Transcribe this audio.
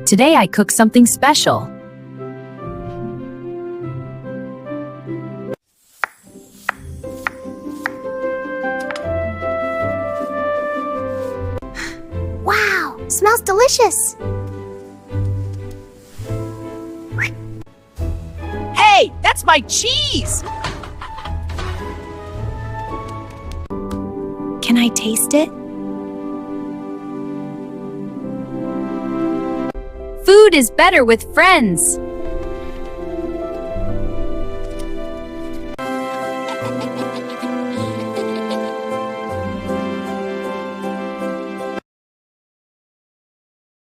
Today I cook something special. Wow, smells delicious. Hey, that's my cheese! Can I taste it? Food is better with friends.